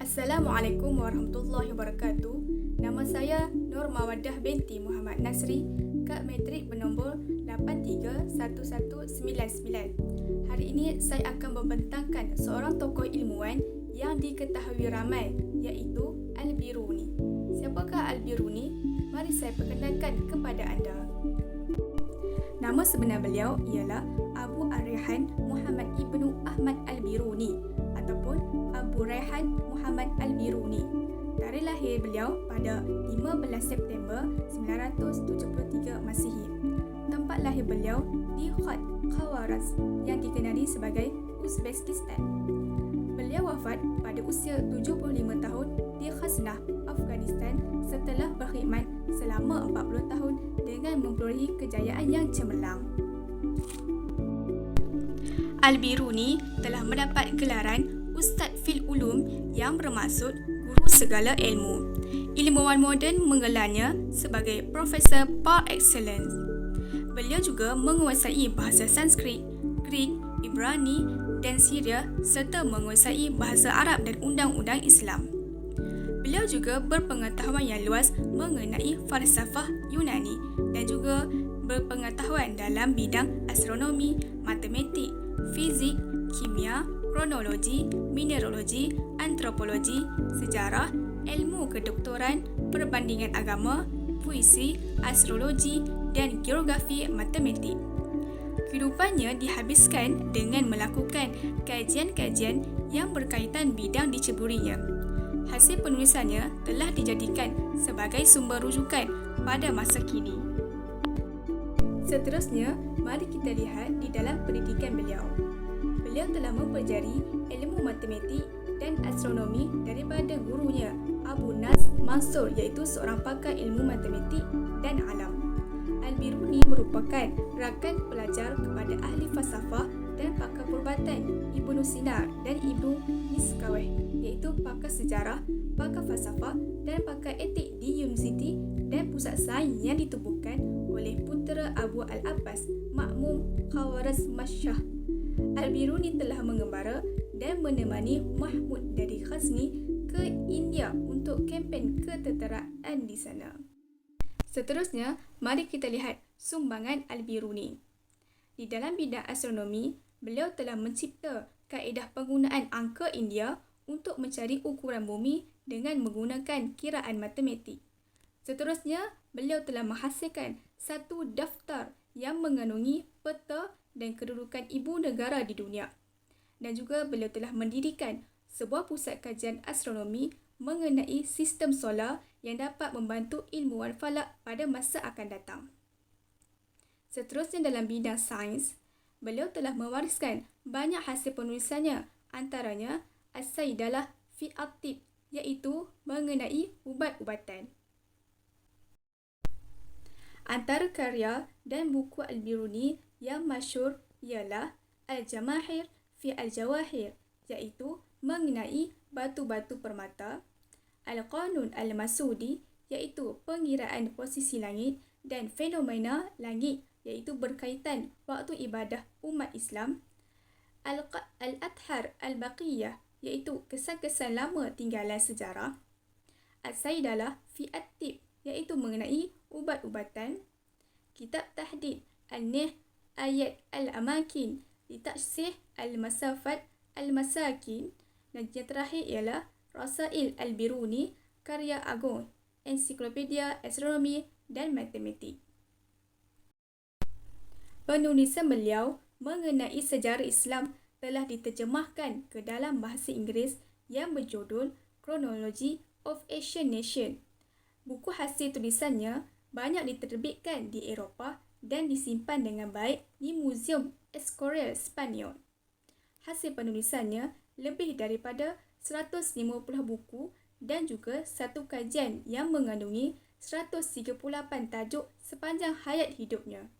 Assalamualaikum warahmatullahi wabarakatuh. Nama saya Nur Mawadah binti Muhammad Nasri, Kad Matrik bernombor 831199. Hari ini saya akan membentangkan seorang tokoh ilmuwan yang diketahui ramai, iaitu Al-Biruni. Siapakah Al-Biruni? Mari saya perkenalkan kepada anda. Nama sebenar beliau ialah Abu Ar-Rayhan Muhammad Ibnu Ahmad Al-Biruni ataupun Abu Rayhan Muhammad Al-Biruni. Tarikh lahir beliau pada 15 September 1973 Masihi. Tempat lahir beliau di Khat, Khawarazm yang dikenali sebagai Uzbekistan. Beliau wafat pada usia 75 tahun di Ghaznah, Afghanistan setelah berkhidmat selama 40 tahun dengan memperolehi kejayaan yang cemerlang. Al-Biruni telah mendapat gelaran Ustaz fil Ulum yang bermaksud guru segala ilmu. Ilmuwan moden menggelarnya sebagai Profesor par excellence. Beliau juga menguasai bahasa Sanskrit, Greek, Ibrani dan Syria serta menguasai bahasa Arab dan undang-undang Islam. Beliau juga berpengetahuan yang luas mengenai falsafah Yunani dan juga berpengetahuan dalam bidang astronomi, matematik, fizik, kimia, kronologi, mineralogi, antropologi, sejarah, ilmu kedoktoran, perbandingan agama, puisi, astrologi dan geografi matematik. Kehidupannya dihabiskan dengan melakukan kajian-kajian yang berkaitan bidang diceburinya. Hasil penulisannya telah dijadikan sebagai sumber rujukan pada masa kini. Seterusnya, mari kita lihat di dalam pendidikan beliau. Beliau telah mempelajari ilmu matematik dan astronomi daripada gurunya Abu Nasr Mansur, iaitu seorang pakar ilmu matematik dan alam. Al-Biruni merupakan rakan pelajar kepada ahli falsafah dan pakar perubatan Ibnu Sina dan Ibnu Miskawih, iaitu pakar sejarah, pakar falsafah dan pakar etik di Universiti dan Pusat Sains yang ditubuhkan oleh putera Abu Al-Abbas Ma'mum Khawarazmashah. Al-Biruni telah mengembara dan menemani Mahmud dari Ghazni ke India untuk kempen ketenteraan di sana. Seterusnya, mari kita lihat sumbangan Al-Biruni. Di dalam bidang astronomi, beliau telah mencipta kaedah penggunaan angka India untuk mencari ukuran bumi dengan menggunakan kiraan matematik. Seterusnya, beliau telah menghasilkan satu daftar yang mengandungi peta dan kedudukan ibu negara di dunia. Dan juga beliau telah mendirikan sebuah pusat kajian astronomi mengenai sistem solar yang dapat membantu ilmuwan falak pada masa akan datang. Seterusnya dalam bidang sains, beliau telah mewariskan banyak hasil penulisannya, antaranya As-Saidalah fi At-Tib, iaitu mengenai ubat-ubatan. Antara karya dan buku Al-Biruni yang masyhur ialah Al-Jamahir fi Al-Jawahir, iaitu mengenai batu-batu permata, Al-Qanun Al-Masudi, iaitu pengiraan posisi langit dan fenomena langit, iaitu berkaitan waktu ibadah umat Islam, Al-Athar Al-Baqiyah, iaitu kesan-kesan lama tinggalan sejarah, As-Saidalah fi At-Tib, iaitu mengenai ubat-ubatan, Kitab Tahdid An-Nih Ayat Al-Amakin Litaksih Al-Masafat Al-Masakin, dan yang terakhir ialah Rasail Al-Biruni, karya agung, ensiklopedia astronomi dan matematik. Penulisan beliau mengenai sejarah Islam telah diterjemahkan ke dalam bahasa Inggeris yang berjudul Chronology of Asian Nation. Buku hasil tulisannya banyak diterbitkan di Eropah dan disimpan dengan baik di Museum Escorial Spanyol. Hasil penulisannya lebih daripada 150 buku dan juga satu kajian yang mengandungi 138 tajuk sepanjang hayat hidupnya.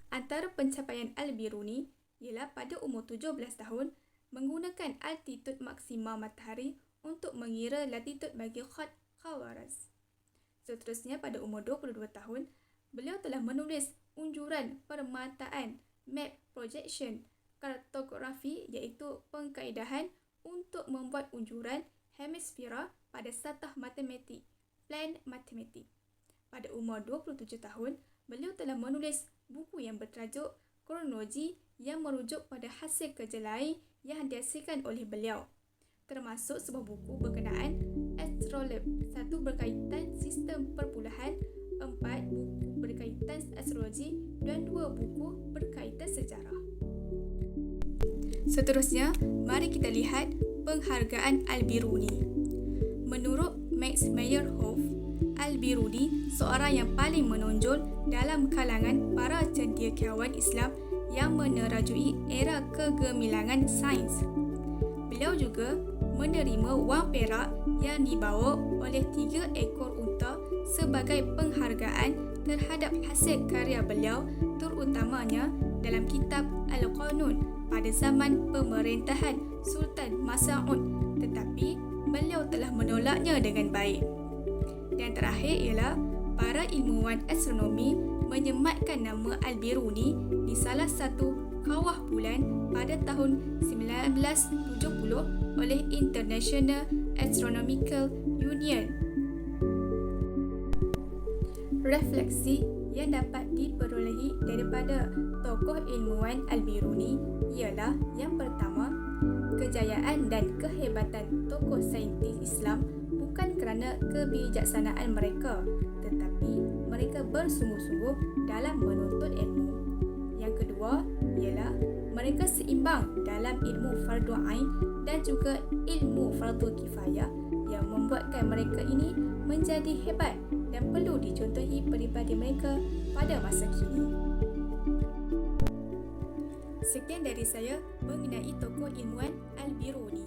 Antara pencapaian Al-Biruni ialah pada umur 17 tahun menggunakan altitud maksimal matahari untuk mengira latitud bagi Khat Khawarazm. Seterusnya pada umur 22 tahun, beliau telah menulis unjuran permataan, map projection, kartografi iaitu pengkaedahan untuk untuk membuat unjuran hemisfera pada satah matematik, plan matematik. Pada umur 27 tahun, beliau telah menulis buku yang bertajuk Kronologi yang merujuk pada hasil kerja lain yang dihasilkan oleh beliau, termasuk sebuah buku berkenaan astrolab, 1 berkaitan sistem perpuluhan, 4 buku berkaitan astrologi dan 2 buku berkaitan sejarah. Seterusnya, mari kita lihat penghargaan Al-Biruni. Menurut Max Meyerhoff, Al-Biruni seorang yang paling menonjol dalam kalangan para cendekiawan Islam yang menerajui era kegemilangan sains. Beliau juga menerima wang perak yang dibawa oleh 3 ekor unta sebagai penghargaan terhadap hasil karya beliau, terutamanya dalam kitab Al-Qanun pada zaman pemerintahan Sultan Mas'ud, tetapi beliau telah menolaknya dengan baik. Dan terakhir ialah para ilmuwan astronomi menyematkan nama Al-Biruni di salah satu kawah bulan pada tahun 1970 oleh International Astronomical Union. Refleksi yang dapat diperolehi daripada tokoh ilmuwan Al-Biruni ialah yang pertama, kejayaan dan kehebatan tokoh saintis Islam bukan kerana kebijaksanaan mereka, tetapi mereka bersungguh-sungguh dalam menuntut ilmu. Yang kedua ialah mereka seimbang dalam ilmu fardu ain dan juga ilmu fardu kifayah yang membuatkan mereka ini menjadi hebat dan perlu dicontohi peribadi mereka pada masa kini. Sekian dari saya mengenai tokoh ilmuwan Al-Biruni.